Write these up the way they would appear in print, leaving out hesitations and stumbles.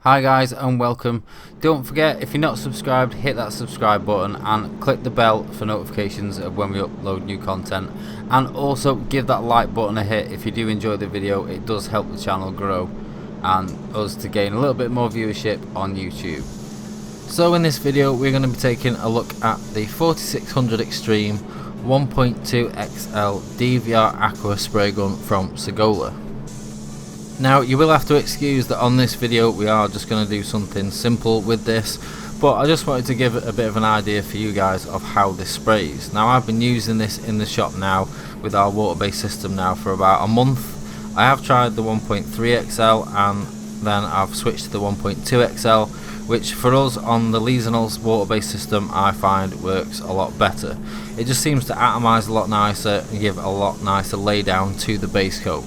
Hi guys and welcome. Don't forget, if you're not subscribed, hit that subscribe button and click the bell for notifications of when we upload new content, and also give that like button a hit if you do enjoy the video. It does help the channel grow and us to gain a little bit more viewership on YouTube. So in this video we're going to be taking a look at the 4600 Xtreme 1.2XL DVR AQUA spray gun from Sagola. Now you will have to excuse that on this video we are just going to do something simple with this, but I just wanted to give a bit of an idea for you guys of how this sprays. Now I've been using this in the shop now with our water-based system now for about a month. I have tried the 1.3XL and then I've switched to the 1.2XL, which for us on the Leesonals water-based system I find works a lot better. It just seems to atomize a lot nicer and give a lot nicer laydown to the base coat.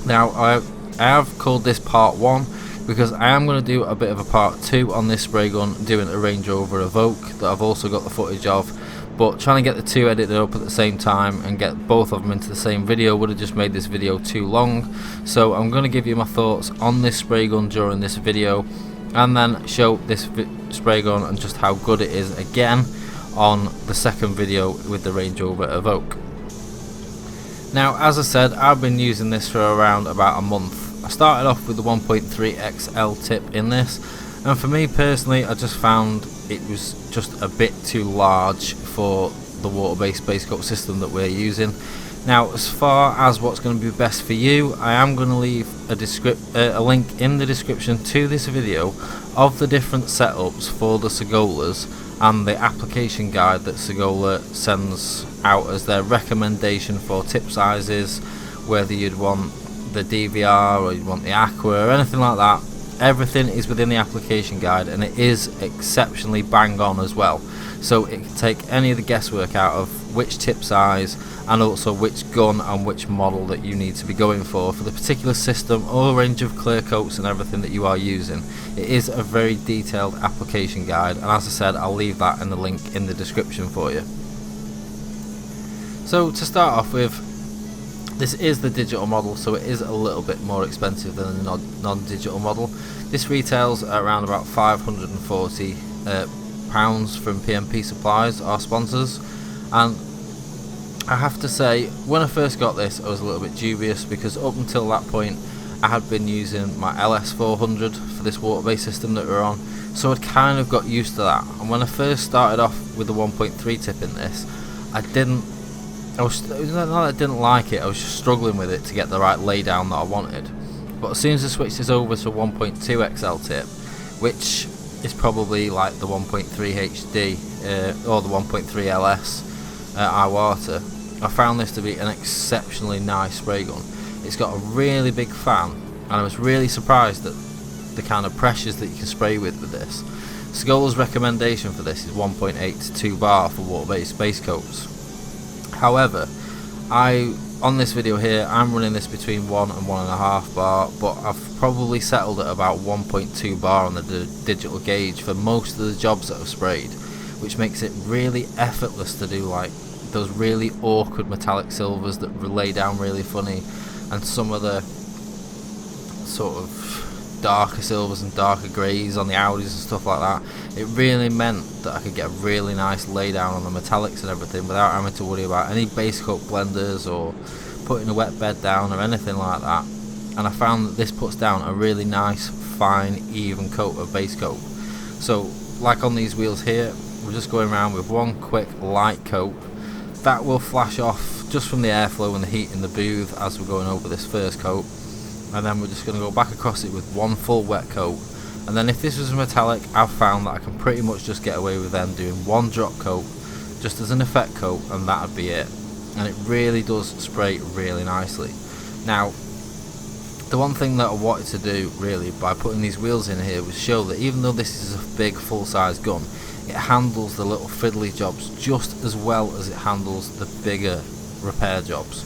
Now I have called this part 1 because I am going to do a bit of a part 2 on this spray gun, doing a Range Rover Evoque that I've also got the footage of, but trying to get the two edited up at the same time and get both of them into the same video would have just made this video too long. So I'm going to give you my thoughts on this spray gun during this video and then show this spray gun and just how good it is again on the second video with the Range Rover Evoque. Now as I said, I've been using this for around about a month. I started off with the 1.3XL tip in this, and for me personally I just found it was just a bit too large for the water-based base coat system that we're using. Now as far as what's going to be best for you, I am going to leave a link in the description to this video of the different setups for the Sagolas and the application guide that Sagola sends out as their recommendation for tip sizes, whether you'd want the DVR or you'd want the AQUA or anything like that. Everything is within the application guide and it is exceptionally bang on as well, so it can take any of the guesswork out of which tip size and also which gun and which model that you need to be going for the particular system or range of clear coats and everything that you are using. It is a very detailed application guide, and as I said, I'll leave that in the link in the description for you. So to start off with, this is the digital model, so it is a little bit more expensive than the non-digital model. This retails at around about £540 from PMP Supplies, our sponsors, and I have to say, when I first got this I was a little bit dubious because up until that point I had been using my LS400 for this water-based system that we're on, so I'd kind of got used to that. And when I first started off with the 1.3 tip in this, it was not that I didn't like it, I was just struggling with it to get the right laydown that I wanted. But as soon as I switched this over to 1.2XL tip, which is probably like the 1.3 HD or the 1.3 LS Iwata, I found this to be an exceptionally nice spray gun. It's got a really big fan and I was really surprised at the kind of pressures that you can spray with this. Sagola's recommendation for this is 1.8 to 2 bar for water-based base coats. However, on this video here I'm running this between 1 and 1.5 bar, but I've probably settled at about 1.2 bar on the digital gauge for most of the jobs that I've sprayed, which makes it really effortless to do like those really awkward metallic silvers that lay down really funny, and some of the sort of darker silvers and darker greys on the Audis and stuff like that. It really meant that I could get a really nice laydown on the metallics and everything without having to worry about any base coat blenders or putting a wet bed down or anything like that. And I found that this puts down a really nice fine even coat of base coat. So like on these wheels here, we're just going around with one quick light coat that will flash off just from the airflow and the heat in the booth as we're going over this first coat, and then we're just going to go back across it with one full wet coat. And then if this was a metallic, I've found that I can pretty much just get away with them doing one drop coat just as an effect coat, and that would be it. And it really does spray really nicely. Now the one thing that I wanted to do really by putting these wheels in here was show that even though this is a big full-size gun, it handles the little fiddly jobs just as well as it handles the bigger repair jobs.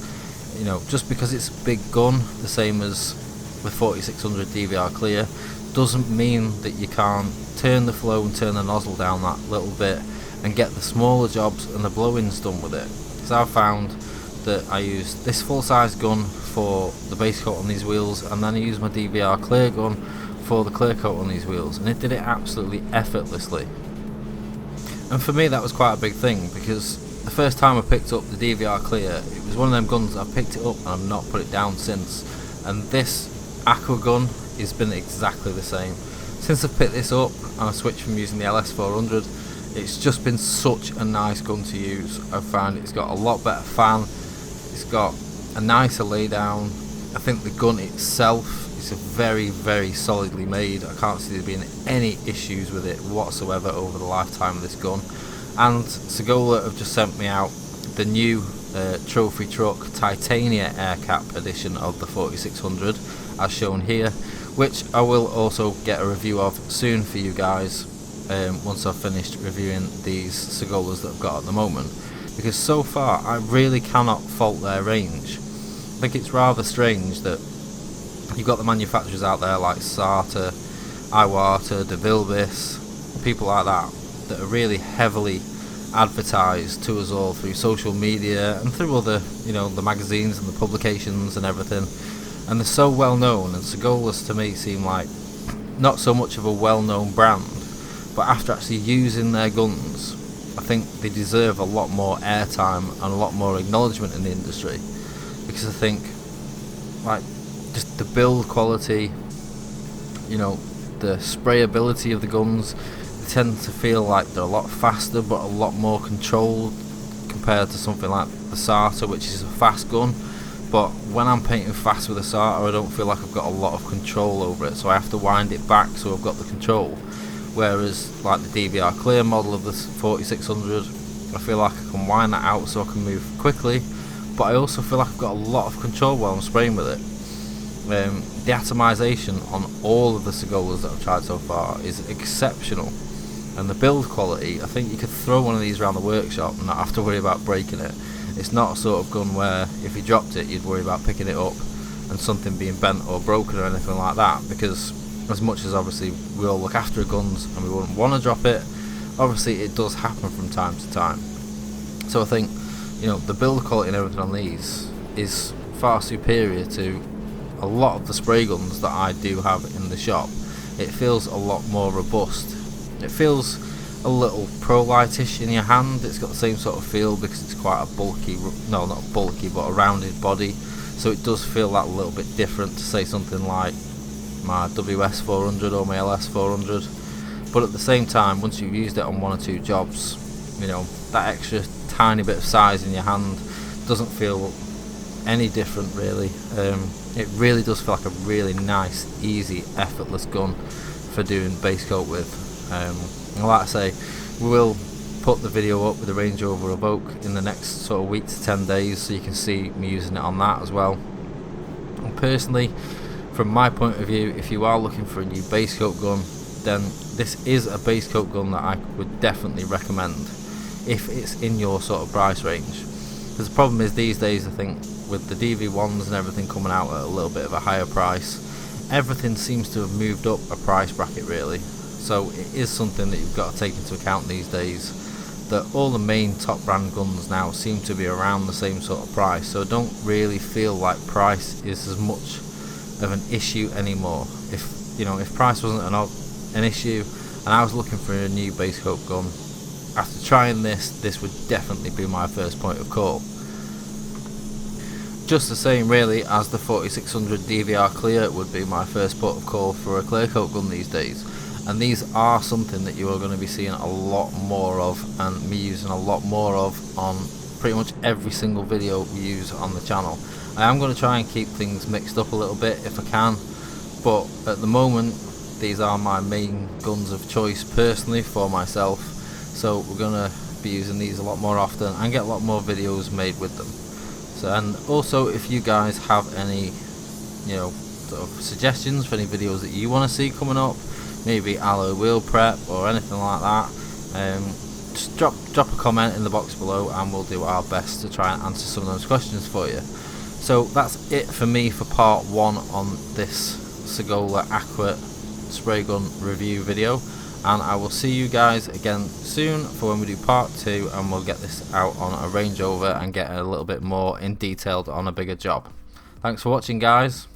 You know, just because it's a big gun, the same as with 4600 DVR clear, doesn't mean that you can't turn the flow and turn the nozzle down that little bit and get the smaller jobs and the blow-ins done with it. Because I've found that I use this full-size gun for the base coat on these wheels, and then I use my DVR clear gun for the clear coat on these wheels, and it did it absolutely effortlessly. And for me that was quite a big thing, because the first time I picked up the DVR Clear, it was one of them guns I've picked it up and I've not put it down since. And this Aqua gun has been exactly the same. Since I've picked this up and I switched from using the LS400, it's just been such a nice gun to use. I've found it's got a lot better fan, it's got a nicer laydown. I think the gun itself is very, very solidly made. I can't see there being any issues with it whatsoever over the lifetime of this gun. And Sagola have just sent me out the new trophy truck Titania air cap edition of the 4600, as shown here, which I will also get a review of soon for you guys once I've finished reviewing these Sagolas that I've got at the moment, because so far I really cannot fault their range. I think it's rather strange that you've got the manufacturers out there like Sata, Iwata, De Vilbis, people like that are really heavily advertised to us all through social media and through other, the magazines and the publications and everything, and they're so well known. And Sagolas to me seem like not so much of a well known brand, but after actually using their guns, I think they deserve a lot more airtime and a lot more acknowledgement in the industry, because I think like just the build quality, the sprayability of the guns, they tend to feel like they're a lot faster but a lot more controlled compared to something like the Sata, which is a fast gun. But when I'm painting fast with a Sata, I don't feel like I've got a lot of control over it, so I have to wind it back so I've got the control. Whereas like the DVR Clear model of the 4600, I feel like I can wind that out so I can move quickly, but I also feel like I've got a lot of control while I'm spraying with it. The atomization on all of the Sagolas that I've tried so far is exceptional, and the build quality, I think you could throw one of these around the workshop and not have to worry about breaking it. It's not a sort of gun where if you dropped it you'd worry about picking it up and something being bent or broken or anything like that, because as much as obviously we all look after our guns and we wouldn't want to drop it, obviously it does happen from time to time. So I think the build quality and everything on these is far superior to a lot of the spray guns that I do have in the shop. It feels a lot more robust. It feels a little pro-lightish in your hand. It's got the same sort of feel because it's quite a bulky, no not bulky but a rounded body, so it does feel that a little bit different to say something like my WS400 or my LS400. But at the same time, once you've used it on one or two jobs, that extra tiny bit of size in your hand doesn't feel any different really. It really does feel like a really nice, easy, effortless gun for doing base coat with. And like I say, we will put the video up with the Range Rover Evoque in the next sort of week to 10 days, so you can see me using it on that as well. And personally, from my point of view, if you are looking for a new base coat gun, then this is a base coat gun that I would definitely recommend if it's in your sort of price range. Because the problem is these days, I think with the DV1s and everything coming out at a little bit of a higher price, everything seems to have moved up a price bracket really. So it is something that you've got to take into account these days, that all the main top brand guns now seem to be around the same sort of price, so I don't really feel like price is as much of an issue anymore. If price wasn't an issue and I was looking for a new base coat gun, after trying this would definitely be my first point of call. Just the same really as the 4600 DVR Clear would be my first port of call for a clear coat gun these days. And these are something that you are going to be seeing a lot more of, and me using a lot more of on pretty much every single video we use on the channel. I am going to try and keep things mixed up a little bit if I can, but at the moment these are my main guns of choice personally for myself, so we're going to be using these a lot more often and get a lot more videos made with them. So, and also if you guys have any sort of suggestions for any videos that you want to see coming up, maybe alloy wheel prep or anything like that, just drop a comment in the box below and we'll do our best to try and answer some of those questions for you. So that's it for me for part 1 on this Sagola Aqua spray gun review video, and I will see you guys again soon for when we do part 2, and we'll get this out on a Range Rover and get a little bit more in detail on a bigger job. Thanks for watching guys.